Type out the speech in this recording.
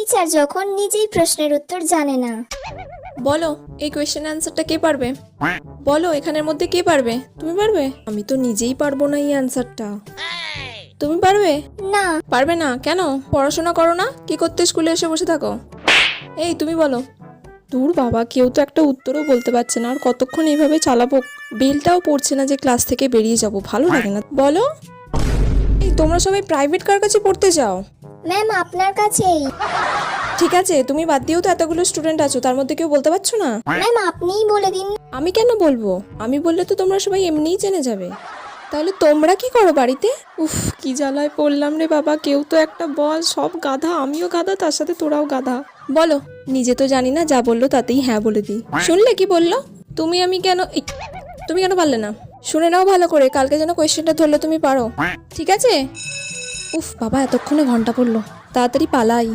Teacher যখন নিজেই প্রশ্নের উত্তর জানে না। বলো এই কোয়েশ্চেন অ্যান্সারটা কে পারবে? বলো এখানের মধ্যে কে পারবে? তুমি পারবে? আমি তো নিজেই পারবো না এই অ্যান্সারটা। তুমি পারবে? না। পারবে না কেন? পড়াশোনা করো না? কি করতে স্কুলে এসে বসে থাকো? এই তুমি বলো। দূর বাবা, কেউ তো একটা উত্তরও বলতে পারছে না, আর কতক্ষণ এইভাবে চালাবো? বেলটাও পড়ছে না যে ক্লাস থেকে বেরিয়ে যাব, ভালো লাগে না। বলো। এই তোমরা সবাই প্রাইভেট কার কাছে পড়তে যাও? ম্যাম আপনার কাছেই। ঠিক আছে, তুমি বাদ দিয়েও তো এতগুলো স্টুডেন্ট আছো, তার মধ্যে কেউ বলতে পারছো না? ম্যাম আপনিই বলে দিন। আমি কেন বলবো? আমি বললে তো তোমরা সবাই এমনিই জেনে যাবে। তাহলে তোমরা কি করো বাড়িতে? উফ, কি জ্বালায় পড়লাম রে বাবা, কেউ তো একটা বল। সব গাধা, আমিও গাধা, তার সাথে তোরাও গাধা। বলো। নিজে তো জানি না, যা বললো তাতেই হ্যাঁ বলে দিই। শুনলে কি বললো? আমি কেন তুমি কেন পারলে না? শুনে নাও ভালো করে, কালকে যেন কোয়েশ্চেনটা ধরলে তুমি পারো, ঠিক আছে? উফ বাবা, এতক্ষণে ঘন্টা পড়লো, তাড়াতাড়ি পালাই।